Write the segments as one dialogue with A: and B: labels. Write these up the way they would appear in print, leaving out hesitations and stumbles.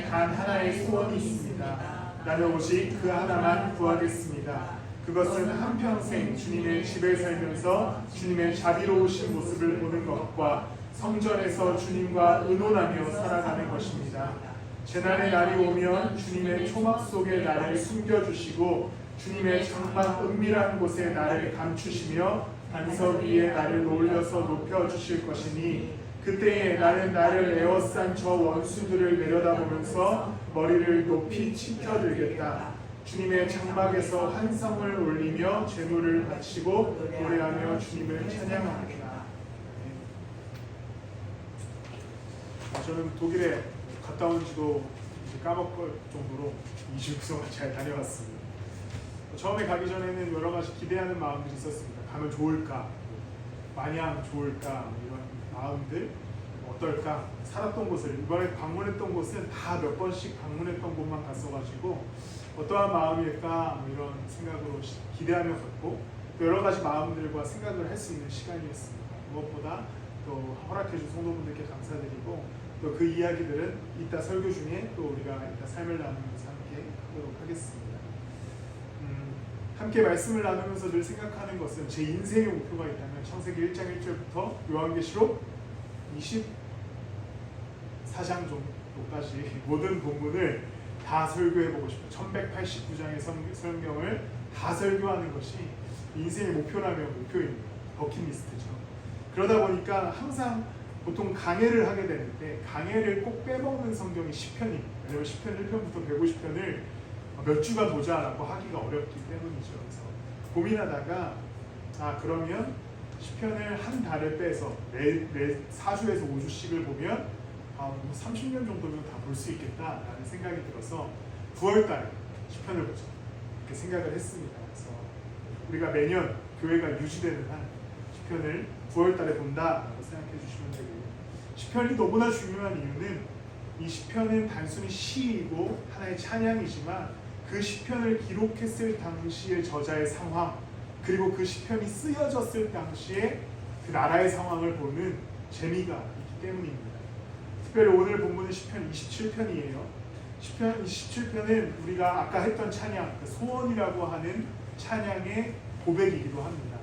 A: 나에게 단 하나의 소원이 있습니다. 나는 오직 그 하나만 구하겠습니다. 그것은 한평생 주님의 집에 살면서 주님의 자비로우신 모습을 보는 것과 성전에서 주님과 의논하며 살아가는 것입니다. 재난의 날이 오면 주님의 초막 속에 나를 숨겨주시고 주님의 장막 은밀한 곳에 나를 감추시며 반석 위에 나를 올려서 높여주실 것이니 그때에 나는 나를 에워싼 저 원수들을 내려다보면서 머리를 높이 치켜들겠다. 주님의 장막에서 환성을 올리며 제물을 바치고 노래하며 주님을 찬양합니다. 저는 독일에 갔다 온 지도 까먹을 정도로 2주 동안 잘 다녀왔습니다. 처음에 가기 전에는 여러 가지 기대하는 마음들이 있었습니다. 가면 좋을까? 마냥 좋을까? 이런 마음들 어떨까? 살았던 곳을 이번에 방문했던 곳은 다 몇 번씩 방문했던 곳만 갔어가지고 어떠한 마음일까? 이런 생각으로 기대하며 갔고 또 여러 가지 마음들과 생각을 할 수 있는 시간이었습니다. 무엇보다 또 허락해준 성도분들께 감사드리고 또 그 이야기들은 이따 설교 중에 또 우리가 이따 삶을 나누면서 함께 하도록 하겠습니다. 함께 말씀을 나누면서 늘 생각하는 것은 제 인생의 목표가 있다면 창세기 1장 1절부터 요한계시록 24장 정도까지 모든 본문을 다 설교해보고 싶어요. 1189장의 성경을 다 설교하는 것이 인생의 목표라면 목표입니다. 버킷리스트죠. 그러다 보니까 항상 보통 강해를 하게 되는데 강해를 꼭 빼먹는 성경이 시편입니다. 왜냐하면 시편 1편부터 150편을 몇 주간 보자라고 하기가 어렵기 때문이죠. 그래서 고민하다가 그러면 시편을 한 달을 빼서 매 4주에서 5주씩을 보면 30년 정도면 다 볼 수 있겠다라는 생각이 들어서 9월달에 시편을 보자 이렇게 생각을 했습니다. 그래서 우리가 매년 교회가 유지되는 한 시편을 9월달에 본다라고 생각해 주시면 되고요. 시편이 너무나 중요한 이유는 이 시편은 단순히 시이고 하나의 찬양이지만 그 시편을 기록했을 당시의 저자의 상황 그리고 그 시편이 쓰여졌을 당시에 그 나라의 상황을 보는 재미가 있기 때문입니다. 특별히 오늘 본문은 시편 27편이에요. 시편 27편은 우리가 아까 했던 찬양, 그 소원이라고 하는 찬양의 고백이기도 합니다.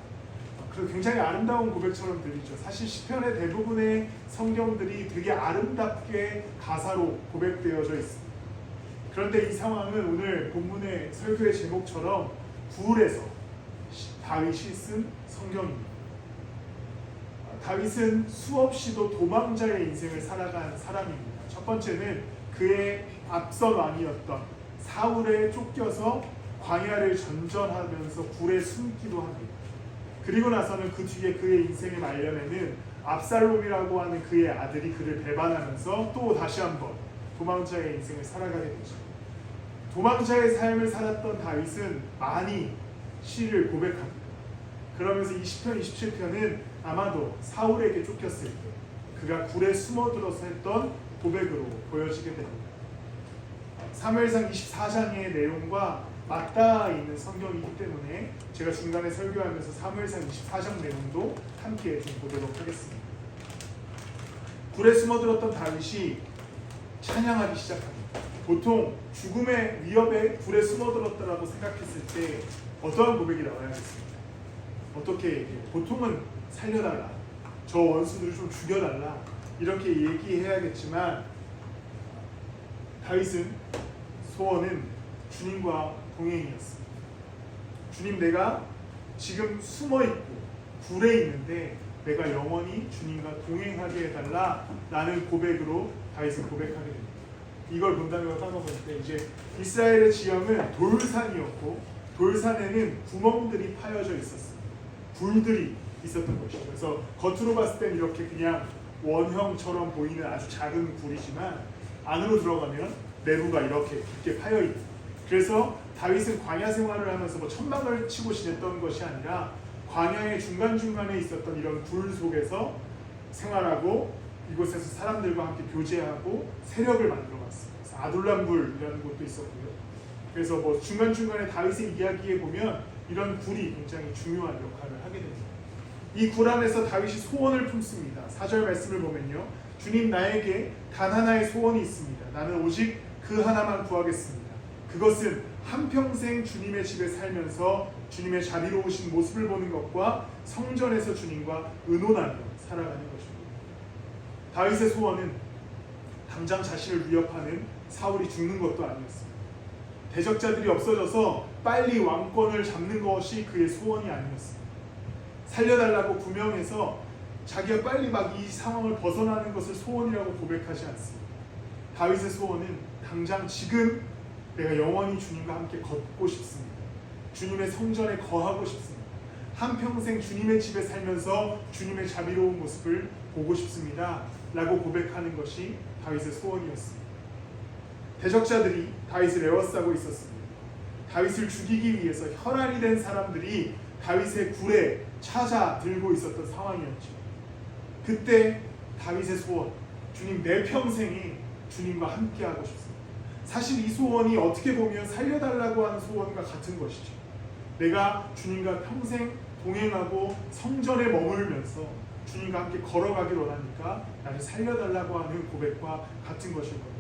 A: 그래서 굉장히 아름다운 고백처럼 들리죠. 사실 시편의 대부분의 성경들이 되게 아름답게 가사로 고백되어져 있습니다. 그런데 이 상황은 오늘 본문의 설교의 제목처럼 구울에서 다윗이 쓴 성경입니다. 다윗은 수없이도 도망자의 인생을 살아간 사람입니다. 첫 번째는 그의 앞선 왕이었던 사울에 쫓겨서 광야를 전전하면서 굴에 숨기도 합니다. 그리고 나서는 그 뒤에 그의 인생의 말년에는 압살롬이라고 하는 그의 아들이 그를 배반하면서 또 다시 한번 도망자의 인생을 살아가게 되죠. 도망자의 삶을 살았던 다윗은 많이 시를 고백합니다. 그러면서 20편, 27편은 아마도 사울에게 쫓겼을 때 그가 굴에 숨어들어서 했던 고백으로 보여지게 됩니다. 사무엘상 24장의 내용과 맞닿아 있는 성경이기 때문에 제가 중간에 설교하면서 사무엘상 24장 내용도 함께 좀 보도록 하겠습니다. 굴에 숨어들었던 다윗이 찬양하기 시작합니다. 보통 죽음의 위협에 굴에 숨어들었다라고 생각했을 때 어떠한 고백이 나와야겠습니까? 어떻게 얘기해요? 보통은 살려달라, 저 원수들을 좀 죽여달라 이렇게 얘기해야겠지만 다윗은 소원은 주님과 동행이었습니다. 주님, 내가 지금 숨어있고 굴에 있는데 내가 영원히 주님과 동행하게 해달라 라는 고백으로 다윗은 고백하게 됩니다. 이걸 본다면 까먹을 때 이제 이스라엘의 지형은 돌산이었고 돌산에는 구멍들이 파여져 있었습니다. 굴들이 있었던 것이죠. 그래서 겉으로 봤을 땐 이렇게 그냥 원형처럼 보이는 아주 작은 굴이지만 안으로 들어가면 내부가 이렇게 깊게 파여 있는. 그래서 다윗은 광야 생활을 하면서 뭐 천막을 치고 지냈던 것이 아니라 광야의 중간중간에 있었던 이런 굴 속에서 생활하고 이곳에서 사람들과 함께 교제하고 세력을 만들어갔어요. 그래서 아둘람굴이라는 곳도 있었고요. 그래서 뭐 중간중간에 다윗의 이야기에 보면 이런 굴이 굉장히 중요한 역할을 하게 됩니다. 이 굴 안에서 다윗이 소원을 품습니다. 4절 말씀을 보면요, 주님, 나에게 단 하나의 소원이 있습니다. 나는 오직 그 하나만 구하겠습니다. 그것은 한평생 주님의 집에 살면서 주님의 자비로우신 모습을 보는 것과 성전에서 주님과 의논하며 살아가는 것입니다. 다윗의 소원은 당장 자신을 위협하는 사울이 죽는 것도 아니었습니다. 대적자들이 없어져서 빨리 왕권을 잡는 것이 그의 소원이 아니었습니다. 살려달라고 구명해서 자기가 빨리 막 이 상황을 벗어나는 것을 소원이라고 고백하지 않습니다. 다윗의 소원은 당장 지금 내가 영원히 주님과 함께 걷고 싶습니다. 주님의 성전에 거하고 싶습니다. 한평생 주님의 집에 살면서 주님의 자비로운 모습을 보고 싶습니다. 라고 고백하는 것이 다윗의 소원이었습니다. 대적자들이 다윗을 에워싸고 있었습니다. 다윗을 죽이기 위해서 혈안이 된 사람들이 다윗의 굴에 찾아 들고 있었던 상황이었죠. 그때 다윗의 소원, 주님 내 평생이 주님과 함께하고 싶습니다. 사실 이 소원이 어떻게 보면 살려달라고 하는 소원과 같은 것이죠. 내가 주님과 평생 동행하고 성전에 머물면서 주님과 함께 걸어가길 원하니까 나를 살려달라고 하는 고백과 같은 것일 겁니다.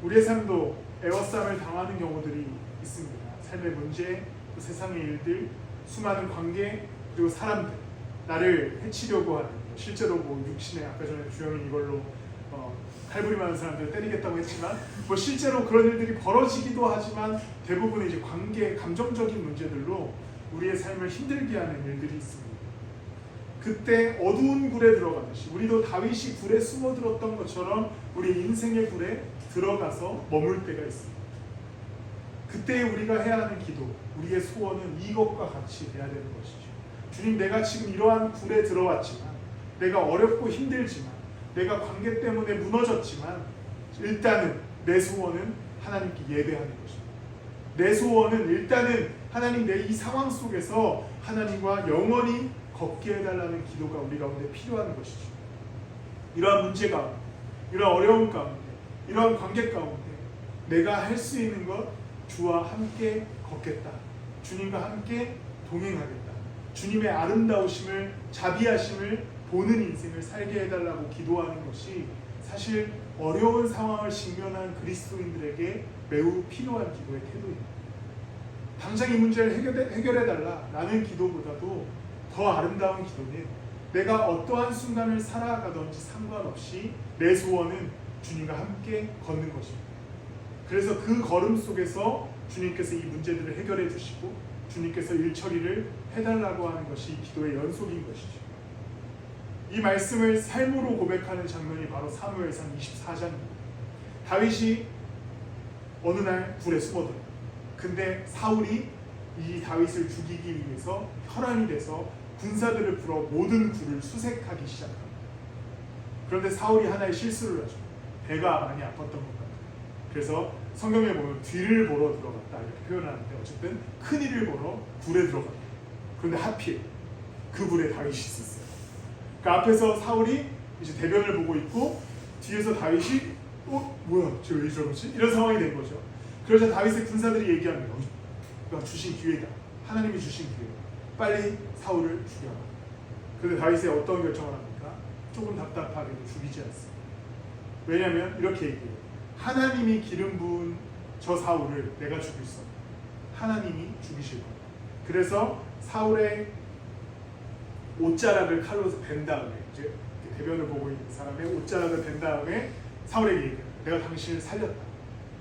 A: 우리의 삶도 에워싸움을 당하는 경우들이 있습니다. 삶의 문제, 또 세상의 일들, 수많은 관계, 그리고 사람들, 나를 해치려고 하는, 실제로 육신에 아까 전에 주영이 이걸로 칼부림하는 사람들을 때리겠다고 했지만 실제로 그런 일들이 벌어지기도 하지만 대부분의 이제 관계, 감정적인 문제들로 우리의 삶을 힘들게 하는 일들이 있습니다. 그때 어두운 굴에 들어가듯이 우리도 다윗이 굴에 숨어들었던 것처럼 우리 인생의 굴에 들어가서 머물 때가 있습니다. 그때 우리가 해야 하는 기도, 우리의 소원은 이것과 같이 돼야 되는 것이죠. 주님, 내가 지금 이러한 굴에 들어왔지만, 내가 어렵고 힘들지만, 내가 관계 때문에 무너졌지만 일단은 내 소원은 하나님께 예배하는 것입니다. 내 소원은 일단은 하나님, 내 이 상황 속에서 하나님과 영원히 걷게 해달라는 기도가 우리 가운데 필요한 것이죠. 이러한 문제 가운데, 이러한 어려움 가운데, 이러한 관계 가운데 내가 할 수 있는 것, 주와 함께 걷겠다, 주님과 함께 동행하겠다, 주님의 아름다우심을, 자비하심을 보는 인생을 살게 해달라고 기도하는 것이 사실 어려운 상황을 직면한 그리스도인들에게 매우 필요한 기도의 태도입니다. 당장 이 문제를 해결해달라라는 기도보다도 더 아름다운 기도는 내가 어떠한 순간을 살아가든지 상관없이 내 소원은 주님과 함께 걷는 것입니다. 그래서 그 걸음 속에서 주님께서 이 문제들을 해결해 주시고 주님께서 일 처리를 해달라고 하는 것이 기도의 연속인 것이죠. 이 말씀을 삶으로 고백하는 장면이 바로 사무엘상 24장입니다. 다윗이 어느 날 굴에 숨어들어요. 근데 사울이 이 다윗을 죽이기 위해서 혈안이 돼서 군사들을 불어 모든 굴을 수색하기 시작합니다. 그런데 사울이 하나의 실수를 하죠. 배가 많이 아팠던 것 같아요. 그래서 성경에 보면 뒤를 보러 들어갔다 이렇게 표현하는데 어쨌든 큰일을 보러 굴에 들어갔다. 그런데 하필 그 굴에 다윗이 있었어요. 그 앞에서 사울이 이제 대변을 보고 있고 뒤에서 다윗이 뭐야 쟤 왜 저러지? 이런 상황이 된 거죠. 그러자 다윗의 군사들이 얘기합니다. 주신 기회다. 하나님이 주신 기회다. 빨리 사울을 죽여라. 그런데 다윗이 어떤 결정을 합니까? 조금 답답하게도 죽이지 않습니다. 왜냐하면 이렇게 얘기해요. 하나님이 기름 부은 저 사울을 내가 죽일 수 없다. 하나님이 죽이실 거다. 그래서 사울의 옷자락을 칼로 벤 다음에, 이제 대변을 보고 있는 사람의 옷자락을 벤 다음에 사울에게 얘기해요. 내가 당신을 살렸다.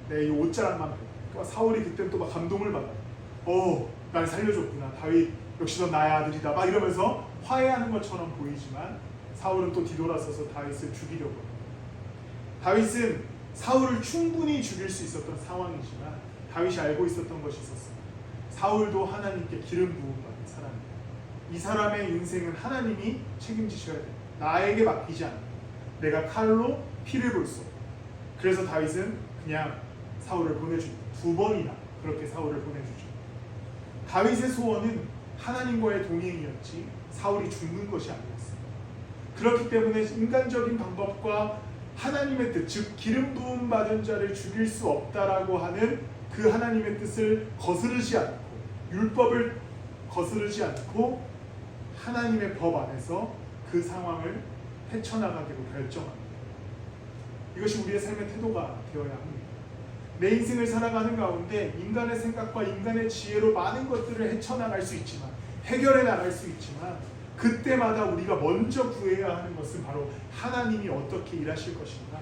A: 내가 이 옷자락만 벤다. 그러니까 사울이 그때 또 막 감동을 받아요. 날 살려줬구나. 다윗 역시 넌 나의 아들이다. 막 이러면서 화해하는 것처럼 보이지만 사울은 또 뒤돌아서서 다윗을 죽이려고 합니다. 다윗은 사울을 충분히 죽일 수 있었던 상황이지만 다윗이 알고 있었던 것이 있었습니다. 사울도 하나님께 기름 부음 받은 사람입니다. 이 사람의 인생은 하나님이 책임지셔야 됩니다. 나에게 맡기지 않는다. 내가 칼로 피를 볼 수 없다. 그래서 다윗은 그냥 사울을 보내줍니다. 2번이나 그렇게 사울을 보내주죠. 다윗의 소원은 하나님과의 동행이었지 사울이 죽는 것이 아니었습니다. 그렇기 때문에 인간적인 방법과 하나님의 뜻, 즉 기름 부음 받은 자를 죽일 수 없다라고 하는 그 하나님의 뜻을 거스르지 않고, 율법을 거스르지 않고 하나님의 법 안에서 그 상황을 헤쳐나가기로 결정합니다. 이것이 우리의 삶의 태도가 되어야 합니다. 내 인생을 살아가는 가운데 인간의 생각과 인간의 지혜로 많은 것들을 헤쳐나갈 수 있지만, 해결해 나갈 수 있지만, 그때마다 우리가 먼저 구해야 하는 것은 바로 하나님이 어떻게 일하실 것인가,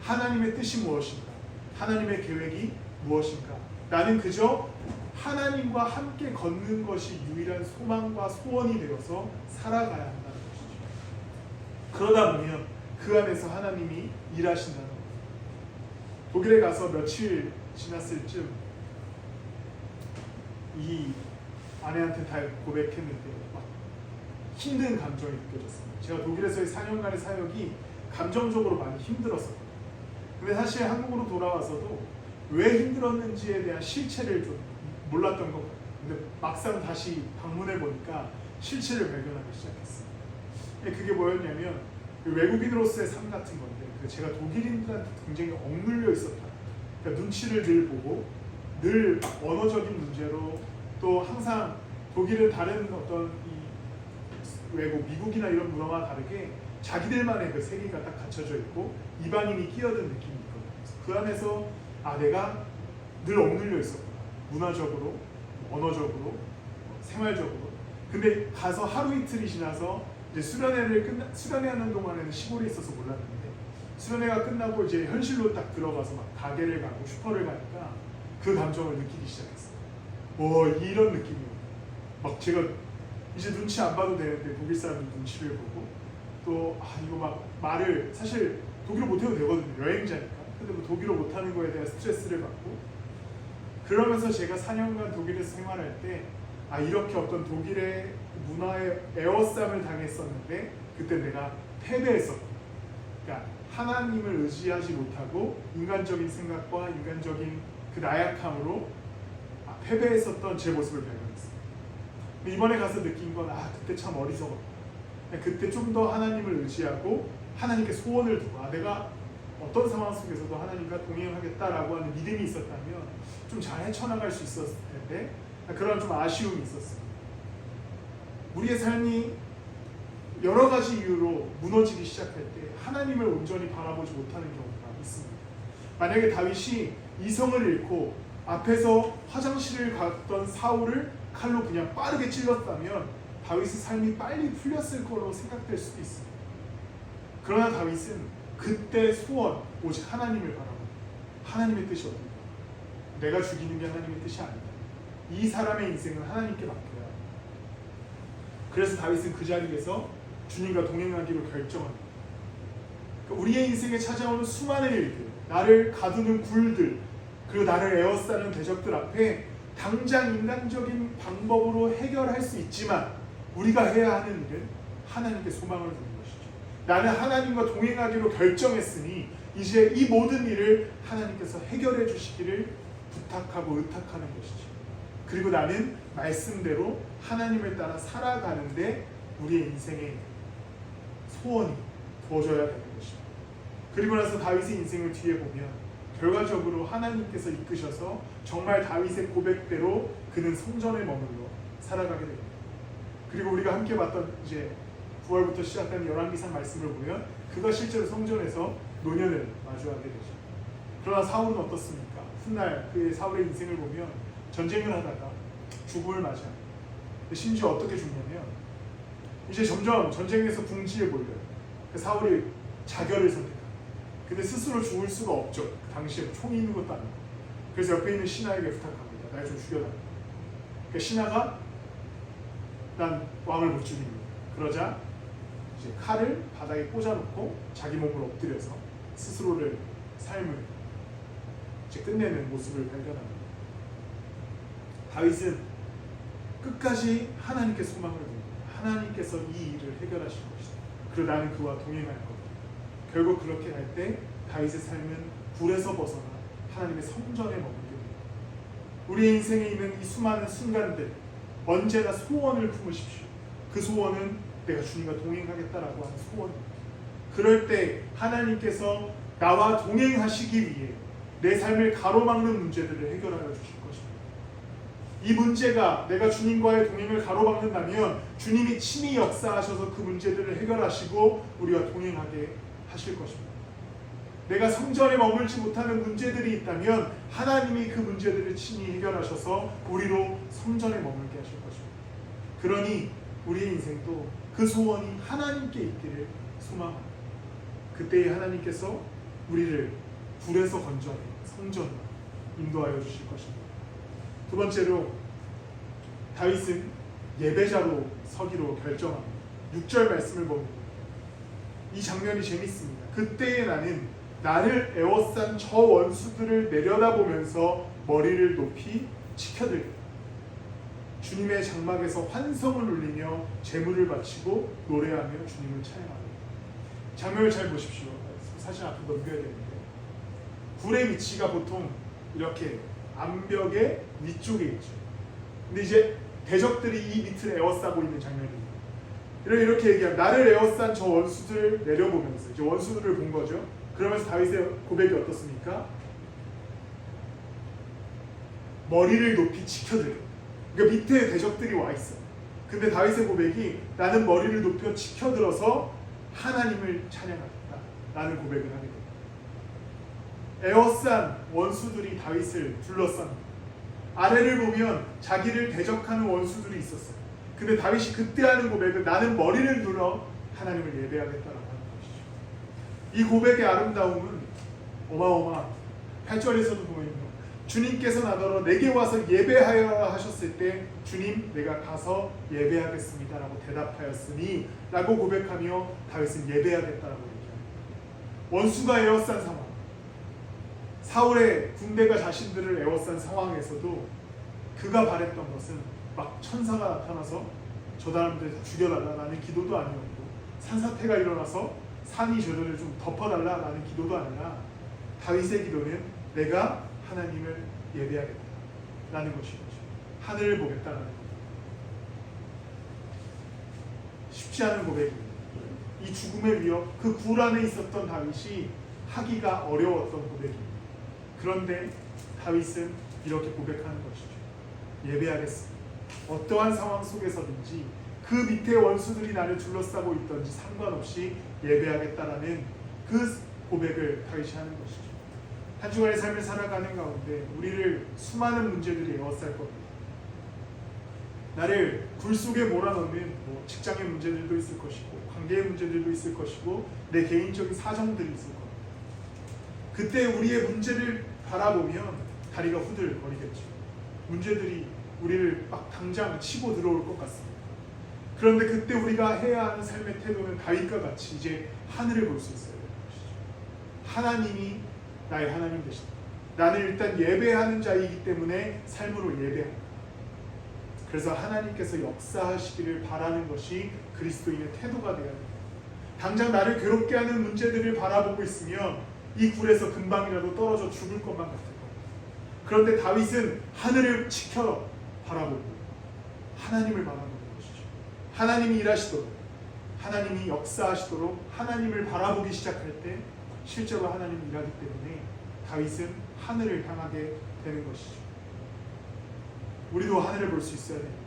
A: 하나님의 뜻이 무엇인가, 하나님의 계획이 무엇인가. 나는 그저 하나님과 함께 걷는 것이 유일한 소망과 소원이 되어서 살아가야 한다는 것이죠. 그러다 보면 그 안에서 하나님이 일하신다는 거예요. 독일에 가서 며칠 지났을 쯤 이 아내한테 다 고백했는데 막 힘든 감정이 느껴졌습니다. 제가 독일에서의 4년간의 사역이 감정적으로 많이 힘들었었거든요. 근데 사실 한국으로 돌아와서도 왜 힘들었는지에 대한 실체를 좀 몰랐던 것 같아요. 근데 막상 다시 방문해 보니까 실체를 발견하기 시작했어요. 그게 뭐였냐면 외국인으로서의 삶 같은 건데, 제가 독일인들한테 굉장히 억눌려 있었다. 그러니까 눈치를 늘 보고 늘 언어적인 문제로, 또 항상 독일은 다른 어떤 이 외국, 미국이나 이런 문화와 다르게 자기들만의 그 세계가 딱 갖춰져 있고 이방인이 끼어든 느낌이 있거든요. 그 안에서 내가 늘 억눌려 있었구나. 문화적으로, 언어적으로, 생활적으로. 근데 가서 하루 이틀이 지나서 이제 수련회하는 동안에는 시골에 있어서 몰랐는데, 수련회가 끝나고 이제 현실로 딱 들어가서 막 가게를 가고 슈퍼를 가니까 그 감정을 느끼기 시작했어요. 이런 느낌이에요. 막 제가 이제 눈치 안 봐도 되는데 독일 사람이 눈치를 보고, 또 이거 막 말을 사실 독일어 못해도 되거든요. 여행자니까. 근데 뭐 독일어 못하는 거에 대한 스트레스를 받고, 그러면서 제가 4년간 독일에서 생활할 때 이렇게 어떤 독일의 문화에 에워싸움을 당했었는데 그때 내가 패배했었고, 그러니까 하나님을 의지하지 못하고 인간적인 생각과 인간적인 그 나약함으로 패배했었던 제 모습을 발견했어요. 이번에 가서 느낀 건 그때 참 어리석었다. 그때 좀 더 하나님을 의지하고 하나님께 소원을 두고 내가 어떤 상황 속에서도 하나님과 동행하겠다라고 하는 믿음이 있었다면 좀 잘 헤쳐나갈 수 있었을 텐데, 그런 좀 아쉬움이 있었습니다. 우리의 삶이 여러 가지 이유로 무너지기 시작할 때 하나님을 온전히 바라보지 못하는 경우가 있습니다. 만약에 다윗이 이성을 잃고 앞에서 화장실을 갔던 사울을 칼로 그냥 빠르게 찔렀다면 다윗의 삶이 빨리 풀렸을 거로 생각될 수도 있습니다. 그러나 다윗은 그때 소원, 오직 하나님을 바라보고, 하나님의 뜻이 어딘가, 내가 죽이는 게 하나님의 뜻이 아니다, 이 사람의 인생은 하나님께 맡겨야 합니다. 그래서 다윗은 그 자리에서 주님과 동행하기로 결정합니다. 우리의 인생에 찾아오는 수많은 일들, 나를 가두는 굴들, 그리고 나를 에워싸는 대적들 앞에 당장 인간적인 방법으로 해결할 수 있지만 우리가 해야 하는 일은 하나님께 소망을 두는 것이죠. 나는 하나님과 동행하기로 결정했으니 이제 이 모든 일을 하나님께서 해결해 주시기를 부탁하고 의탁하는 것이죠. 그리고 나는 말씀대로 하나님을 따라 살아가는데 우리의 인생의 소원이 부어져야 되는 것입니다. 그리고 나서 다윗의 인생을 뒤에 보면 결과적으로 하나님께서 이끄셔서 정말 다윗의 고백대로 그는 성전에 머물러 살아가게 됩니다. 그리고 우리가 함께 봤던 이제 9월부터 시작된 열왕기상 말씀을 보면 그가 실제로 성전에서 노년을 마주하게 되죠. 그러나 사울은 어떻습니까? 훗날 그의 사울의 인생을 보면 전쟁을 하다가 죽음을 맞이합니다. 심지어 어떻게 죽냐면 이제 점점 전쟁에서 궁지에 몰려요. 사울이 자결을 선택합니다. 근데 스스로 죽을 수가 없죠. 그 당시에 총이 있는 것도 아니고. 그래서 옆에 있는 신하에게 부탁합니다. 날 좀 죽여달라. 그러니까 신하가 난 왕을 못 죽입니다. 그러자 이제 칼을 바닥에 꽂아놓고 자기 몸을 엎드려서 스스로를 삶을 이제 끝내는 모습을 발견합니다. 다윗은 끝까지 하나님께 소망을 둡니다. 하나님께서 이 일을 해결하실 것이다. 그리고 나는 그와 동행할 것이다. 결국 그렇게 할 때 다윗의 삶은 굴에서 벗어나 하나님의 성전에 머물게 됩니다. 우리 인생에 있는 이 수많은 순간들 언제나 소원을 품으십시오. 그 소원은 내가 주님과 동행하겠다라고 하는 소원입니다. 그럴 때 하나님께서 나와 동행하시기 위해 내 삶을 가로막는 문제들을 해결하여 주실 것입니다. 이 문제가 내가 주님과의 동행을 가로막는다면 주님이 친히 역사하셔서 그 문제들을 해결하시고 우리와 동행하게 하실 것입니다. 내가 성전에 머물지 못하는 문제들이 있다면 하나님이 그 문제들을 친히 해결하셔서 우리로 성전에 머물게 하실 것입니다. 그러니 우리의 인생도 그 소원이 하나님께 있기를 소망합니다. 그때에 하나님께서 우리를 불에서 건져내 성전으로 인도하여 주실 것입니다. 두 번째로 다윗은 예배자로 서기로 결정합니다. 6절 말씀을 보면 이 장면이 재밌습니다. 그때에 나를 에워싼 저 원수들을 내려다보면서 머리를 높이 치켜들겠다. 주님의 장막에서 환성을 울리며 제물을 바치고 노래하며 주님을 찬양합니다. 장면을 잘 보십시오. 사실 앞으로 넘겨야 되는데 불의 위치가 보통 이렇게 암벽의 위쪽에 있죠. 근데 이제 대적들이 이 밑을 에워싸고 있는 장면입니다. 이렇게 얘기하면 나를 에워싼 저 원수들을 내려보면서 이제 원수들을 본 거죠. 그러면서 다윗의 고백이 어떻습니까? 머리를 높이 치켜들어. 그러니까 밑에 대적들이 와 있어. 근데 다윗의 고백이 나는 머리를 높여 치켜들어서 하나님을 찬양하겠다 라는 고백을 하게 됩니다. 에워싼 원수들이 다윗을 둘러쌉니다. 아래를 보면 자기를 대적하는 원수들이 있었어요. 근데 다윗이 그때 하는 고백은 나는 머리를 들어 하나님을 예배하겠다라고 하는 것이죠. 이 고백의 아름다움은 어마어마합니다. 8절에서도 보면요. 주님께서 나더러 내게 와서 예배하여라 하셨을 때 주님 내가 가서 예배하겠습니다 라고 대답하였으니 라고 고백하며 다윗은 예배하겠다라고 얘기합니다. 원수가 에워싼 상황, 사울의 군대가 자신들을 에워싼 상황에서도 그가 바랬던 것은 막 천사가 나타나서 저 사람들 죽여달라라는 기도도 아니었고 산사태가 일어나서 산이 저들을 좀 덮어달라라는 기도도 아니라 다윗의 기도는 내가 하나님을 예배하겠다라는 것인 거죠. 하늘을 보겠다라는 것. 쉽지 않은 고백입니다. 이 죽음의 위협, 그 굴 안에 있었던 다윗이 하기가 어려웠던 고백입니다. 그런데 다윗은 이렇게 고백하는 것이죠. 예배하겠습니다. 어떠한 상황 속에서든지 그 밑에 원수들이 나를 둘러싸고 있든지 상관없이 예배하겠다라는 그 고백을 다윗이 하는 것이죠. 한 주간의 삶을 살아가는 가운데 우리를 수많은 문제들이 에워쌀 겁니다. 나를 굴 속에 몰아넣는 직장의 문제들도 있을 것이고 관계의 문제들도 있을 것이고 내 개인적인 사정들이 있을 겁니다. 그때 우리의 문제를 바라보면 다리가 후들거리겠죠. 문제들이 우리를 막 당장 치고 들어올 것 같습니다. 그런데 그때 우리가 해야 하는 삶의 태도는 다윗과 같이 이제 하늘을 볼 수 있어야 되는 것이죠. 하나님이 나의 하나님 되시다. 나는 일단 예배하는 자이기 때문에 삶으로 예배한다. 그래서 하나님께서 역사하시기를 바라는 것이 그리스도인의 태도가 되어야 됩니다. 당장 나를 괴롭게 하는 문제들을 바라보고 있으면 이 굴에서 금방이라도 떨어져 죽을 것만 같을 겁니다. 그런데 다윗은 하늘을 지켜 바라보고 하나님을 바라보는 것이죠. 하나님이 일하시도록, 하나님이 역사하시도록 하나님을 바라보기 시작할 때 실제로 하나님이 일하기 때문에 다윗은 하늘을 향하게 되는 것이죠. 우리도 하늘을 볼 수 있어야 됩니다.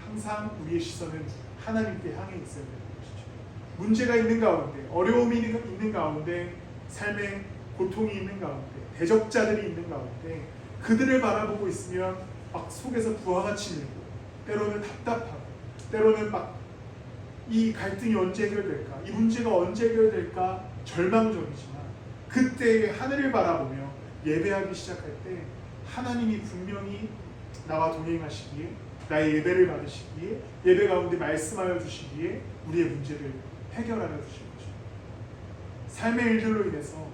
A: 항상 우리의 시선은 하나님께 향해 있어야 되는 것이죠. 문제가 있는 가운데, 어려움이 있는 가운데, 삶의 고통이 있는 가운데, 대적자들이 있는 가운데 그들을 바라보고 있으면 막 속에서 부하가 치밀고 때로는 답답하고 때로는 막 이 갈등이 언제 해결될까, 이 문제가 언제 해결될까 절망적이지만 그때의 하늘을 바라보며 예배하기 시작할 때 하나님이 분명히 나와 동행하시기에, 나의 예배를 받으시기에, 예배 가운데 말씀하여 주시기에 우리의 문제를 해결하여 주실 것입니다. 삶의 일들로 인해서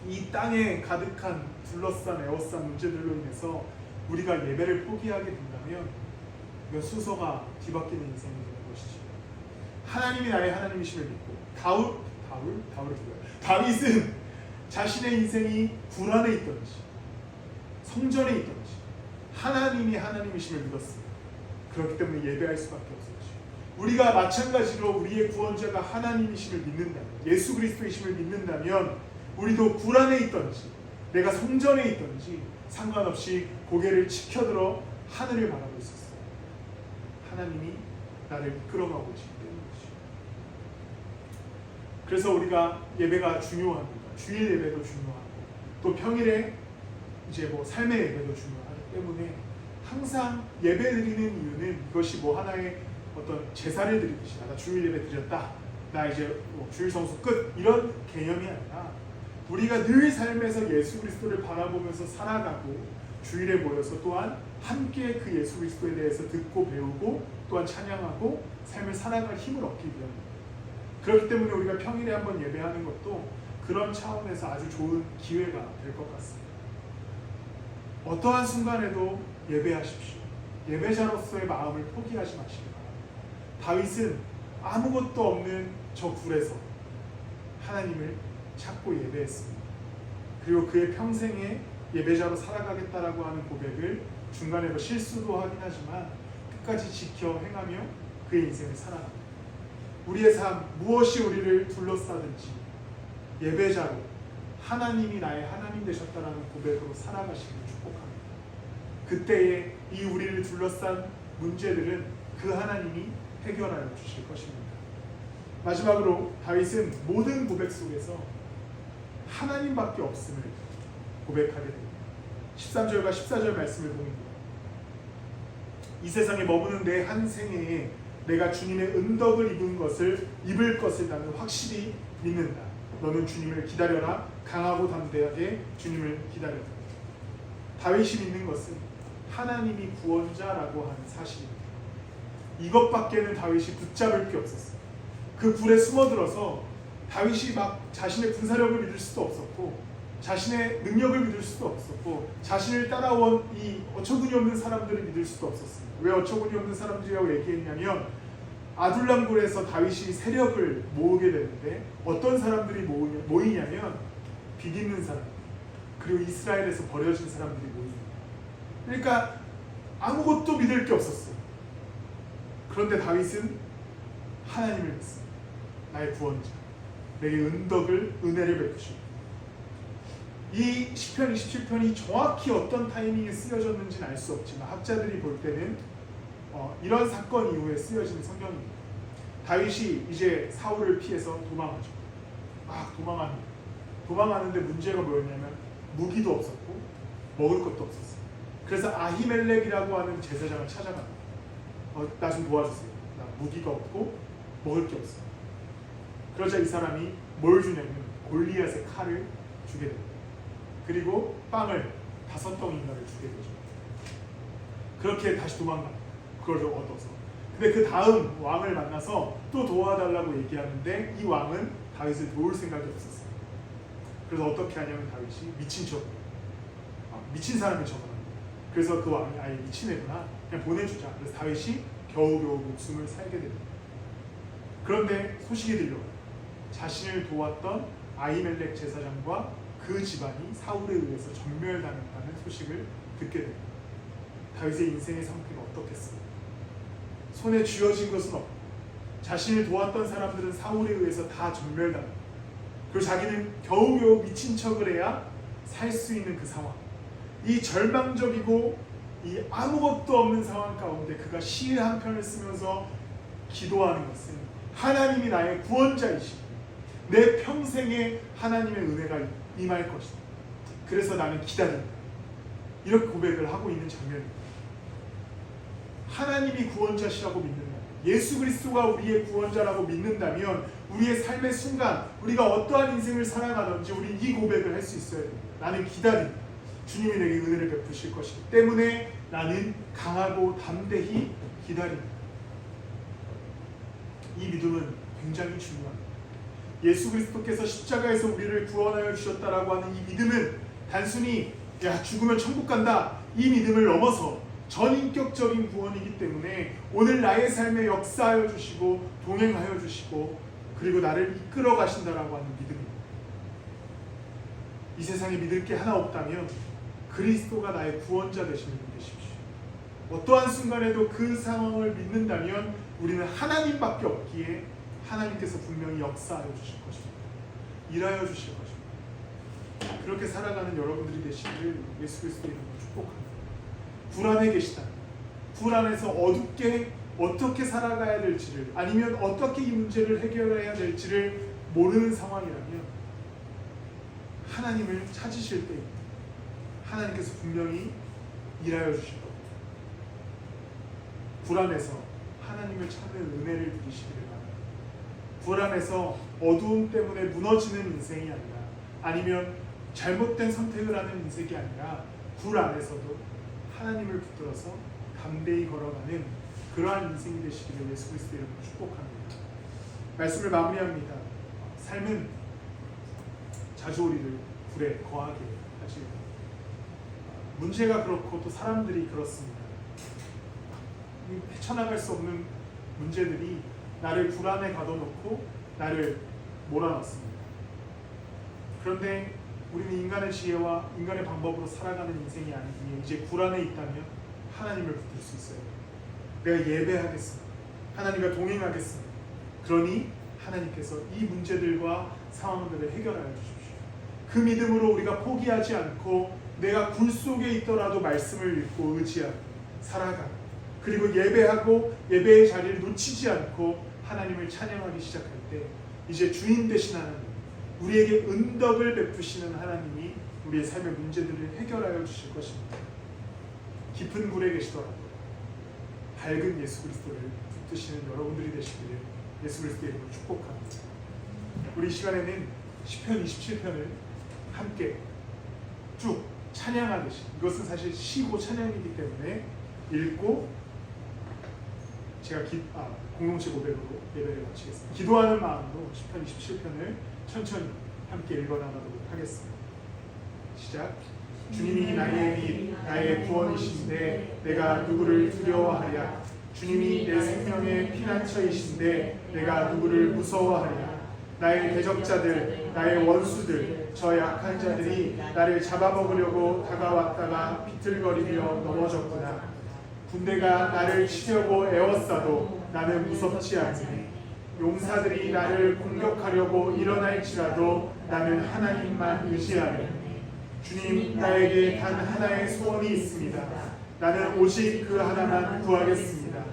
A: 이 땅에 가득한 둘러싼 에워싼 문제들로 인해서 우리가 예배를 포기하게 된다면 이건 수소가 뒤바뀌는 인생이 되는 것이지. 하나님이 나의 하나님이심을 믿고 다윗은 자신의 인생이 굴 안에 있던지 성전에 있던지 하나님이 하나님이심을 믿었습니다. 그렇기 때문에 예배할 수밖에 없었죠. 우리가 마찬가지로 우리의 구원자가 하나님이심을 믿는다면, 예수 그리스도이심을 믿는다면 우리도 굴 안에 있던지 내가 성전에 있던지 상관없이 고개를 치켜들어 하늘을 바라볼 수 있어요. 하나님이 나를 이끌어가고 계시기 때문이죠. 그래서 우리가 예배가 중요합니다. 주일 예배도 중요하고 또 평일에 이제 뭐 삶의 예배도 중요하기 때문에 항상 예배 드리는 이유는 이것이 뭐 하나의 어떤 제사를 드리듯이 나 주일 예배 드렸다, 나 이제 뭐 주일 성수 끝, 이런 개념이 아니라 우리가 늘 삶에서 예수 그리스도를 바라보면서 살아가고 주일에 모여서 또한 함께 그 예수 그리스도에 대해서 듣고 배우고 또한 찬양하고 삶을 살아갈 힘을 얻기 위함입니다. 그렇기 때문에 우리가 평일에 한번 예배하는 것도 그런 차원에서 아주 좋은 기회가 될 것 같습니다. 어떠한 순간에도 예배하십시오. 예배자로서의 마음을 포기하지 마시기 바랍니다. 다윗은 아무것도 없는 저 굴에서 하나님을 찾고 예배했습니다. 그리고 그의 평생에 예배자로 살아가겠다라고 하는 고백을 중간에 뭐 실수도 하긴 하지만 끝까지 지켜 행하며 그의 인생을 살아갑니다. 우리의 삶 무엇이 우리를 둘러싸든지 예배자로 하나님이 나의 하나님 되셨다라는 고백으로 살아가시길 축복합니다. 그때에 이 우리를 둘러싼 문제들은 그 하나님이 해결하여 주실 것입니다. 마지막으로 다윗은 모든 고백 속에서 하나님밖에 없음을 고백하게 됩니다. 13절과 14절 말씀을 보면 이 세상에 머무는 내 한 생애에 내가 주님의 은덕을 입을 것을 나는 확실히 믿는다. 너는 주님을 기다려라. 강하고 담대하게 주님을 기다려라. 다윗이 믿는 것은 하나님이 구원자라고 하는 사실입니다. 이것밖에는 다윗이 붙잡을 게 없었어요. 그 굴에 숨어들어서 다윗이 막 자신의 군사력을 믿을 수도 없었고 자신의 능력을 믿을 수도 없었고 자신을 따라온 이 어처구니 없는 사람들을 믿을 수도 없었어요. 왜 어처구니 없는 사람들이라고 얘기했냐면 아둘람굴에서 다윗이 세력을 모으게 되는데 어떤 사람들이 모이냐면 빚 있는 사람 그리고 이스라엘에서 버려진 사람들이 모입니다. 그러니까 아무것도 믿을 게 없었어요. 그런데 다윗은 하나님을 믿습니다. 나의 구원자, 내게 은혜를 베푸시고 이 시편 27편이 정확히 어떤 타이밍에 쓰여졌는지는 알 수 없지만 학자들이 볼 때는 이런 사건 이후에 쓰여진 성경입니다. 다윗이 이제 사울을 피해서 도망하죠. 막 도망하는데 문제가 뭐였냐면 무기도 없었고 먹을 것도 없었어요. 그래서 아히멜렉이라고 하는 제사장을 찾아갑니다. 나 좀 도와주세요. 나 무기가 없고 먹을 게 없어요. 그러자 이 사람이 뭘 주냐면 골리앗의 칼을 주게 됩니다. 그리고 빵을 5덩이인가를 주게 되죠. 그렇게 다시 도망갑니다. 그걸 좀 얻어서. 근데 그 다음 왕을 만나서 또 도와달라고 얘기하는데 이 왕은 다윗을 도울 생각이 없었어요. 그래서 어떻게 하냐면 다윗이 미친 척, 미친 사람을 적어합니다. 그래서 그 왕이 아예 미친 애구나, 그냥 보내주자. 그래서 다윗이 겨우겨우 목숨을 살게 됩니다. 그런데 소식이 들려와요. 자신을 도왔던 아히멜렉 제사장과 그 집안이 사울에 의해서 전멸당했다는 소식을 듣게 됩니다. 다윗의 인생의 상태가 어떻겠습니까? 손에 쥐어진 것은 없고 자신을 도왔던 사람들은 사울에 의해서 다 전멸당합니다. 그리고 자기는 겨우겨우 미친 척을 해야 살 수 있는 그 상황, 이 절망적이고 이 아무것도 없는 상황 가운데 그가 시 한 편을 쓰면서 기도하는 것은 하나님이 나의 구원자이시고 내 평생에 하나님의 은혜가 임할 것이다. 그래서 나는 기다린다. 이렇게 고백을 하고 있는 장면입니다. 하나님이 구원자시라고 믿는다. 예수 그리스도가 우리의 구원자라고 믿는다면 우리의 삶의 순간 우리가 어떠한 인생을 살아가든지 우리 이 고백을 할 수 있어야 됩니다. 나는 기다린다. 주님이 내게 은혜를 베푸실 것이기 때문에 나는 강하고 담대히 기다린다. 이 믿음은 굉장히 중요합니다. 예수 그리스도께서 십자가에서 우리를 구원하여 주셨다라고 하는 이 믿음은 단순히 죽으면 천국 간다 이 믿음을 넘어서 전인격적인 구원이기 때문에 오늘 나의 삶에 역사하여 주시고 동행하여 주시고 그리고 나를 이끌어 가신다라고 하는 믿음입니다. 이 세상에 믿을 게 하나 없다면 그리스도가 나의 구원자 되심을 믿으십시오. 어떠한 순간에도 그 상황을 믿는다면 우리는 하나님밖에 없기에 하나님께서 분명히 역사하여 주실 것입니다. 일하여 주실 것입니다. 그렇게 살아가는 여러분들이 되시기를 예수 그리스도의 이름으로 축복합니다. 불안해 계시다. 불안해서 어둡게 어떻게 살아가야 될지를 아니면 어떻게 이 문제를 해결해야 될지를 모르는 상황이라면 하나님을 찾으실 때입니다. 하나님께서 분명히 일하여 주실 겁니다. 불안해서 하나님을 찾는 은혜를 누리시기를 바랍니다. 불안해서 어두움 때문에 무너지는 인생이 아니라, 아니면 잘못된 선택을 하는 인생이 아니라, 불안에서도 하나님을 붙들어서 담대히 걸어가는 그러한 인생이 되시기를 예수 그리스도의 이름으로 축복합니다. 말씀을 마무리합니다. 삶은 자주 우리를 불에 거하게 하시고, 문제가 그렇고 또 사람들이 그렇습니다. 헤쳐나갈 수 없는 문제들이 나를 불안에 가둬놓고 나를 몰아넣습니다. 그런데 우리는 인간의 지혜와 인간의 방법으로 살아가는 인생이 아니기에 이제 불안에 있다면 하나님을 붙들 수 있어요. 내가 예배하겠습니다. 하나님과 동행하겠습니다. 그러니 하나님께서 이 문제들과 상황들을 해결하여 주십시오. 그 믿음으로 우리가 포기하지 않고 내가 굴 속에 있더라도 말씀을 읽고 의지하고 살아가고, 그리고 예배하고 예배의 자리를 놓치지 않고 하나님을 찬양하기 시작할 때 이제 주인 되신 하나님, 우리에게 은덕을 베푸시는 하나님이 우리의 삶의 문제들을 해결하여 주실 것입니다. 깊은 굴에 계시더라도 밝은 예수 그리스도를 붙드시는 여러분들이 되시기를 예수 그리스도의 이름으로 축복합니다. 우리 시간에는 시편 27편을 함께 쭉 찬양하듯이, 이것은 사실 시고 찬양이기 때문에 읽고 제가 공동체 고백으로 예배를 마치겠습니다. 기도하는 마음으로 시편 27편을 천천히 함께 읽어나가도록 하겠습니다. 시작. 주님이 나의 빛, 나의 구원이신데 내가 누구를 두려워하랴. 주님이 내 생명의 피난처이신데 내가 누구를 무서워하랴. 나의 대적자들, 나의 원수들, 저 약한 자들이 나를 잡아먹으려고 다가왔다가 비틀거리며 넘어졌구나. 군대가 나를 치려고 애워싸도 나는 무섭지 않으니, 용사들이 나를 공격하려고 일어날지라도 나는 하나님만 의지하리. 주님, 나에게 단 하나의 소원이 있습니다. 나는 오직 그 하나만 구하겠습니다.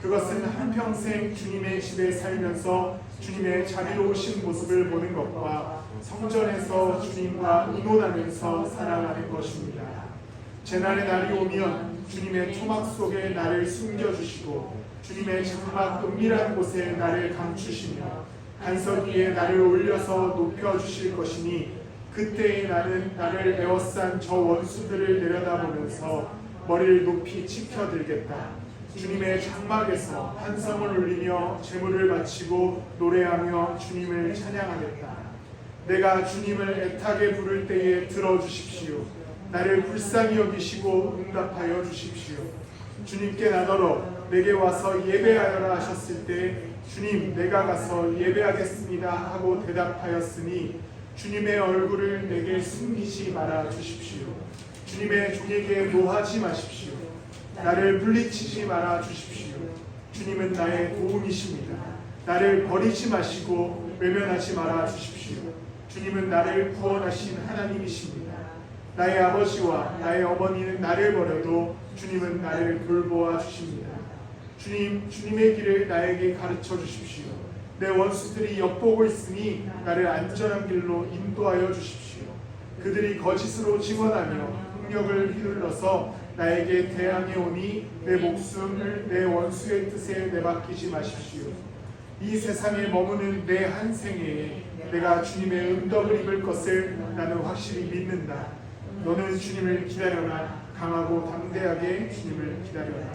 A: 그것은 한평생 주님의 집에 살면서 주님의 자비로우신 모습을 보는 것과 성전에서 주님과 의논하면서 살아가는 것입니다. 재난의 날이 오면 주님의 토막 속에 나를 숨겨주시고 주님의 장막 은밀한 곳에 나를 감추시며 반석 위에 나를 올려서 높여주실 것이니, 그때의 나는 나를 에워싼 저 원수들을 내려다보면서 머리를 높이 치켜들겠다. 주님의 장막에서 한성을 울리며 제물을 바치고 노래하며 주님을 찬양하겠다. 내가 주님을 애타게 부를 때에 들어주십시오. 나를 불쌍히 여기시고 응답하여 주십시오. 주님께 나더러 내게 와서 예배하여라 하셨을 때 주님, 내가 가서 예배하겠습니다 하고 대답하였으니 주님의 얼굴을 내게 숨기지 말아 주십시오. 주님의 종에게 노하지 마십시오. 나를 물리치지 말아 주십시오. 주님은 나의 도움이십니다. 나를 버리지 마시고 외면하지 말아 주십시오. 주님은 나를 구원하신 하나님이십니다. 나의 아버지와 나의 어머니는 나를 버려도 주님은 나를 돌보아 주십니다. 주님, 주님의 길을 나에게 가르쳐 주십시오. 내 원수들이 엿보고 있으니 나를 안전한 길로 인도하여 주십시오. 그들이 거짓으로 증언하며 폭력을 휘둘러서 나에게 대항해 오니 내 목숨을 내 원수의 뜻에 내맡기지 마십시오. 이 세상에 머무는 내 한 생애에 내가 주님의 은덕을 입을 것을 나는 확실히 믿는다. 너는 주님을 기다려라. 강하고 담대하게 주님을 기다려라.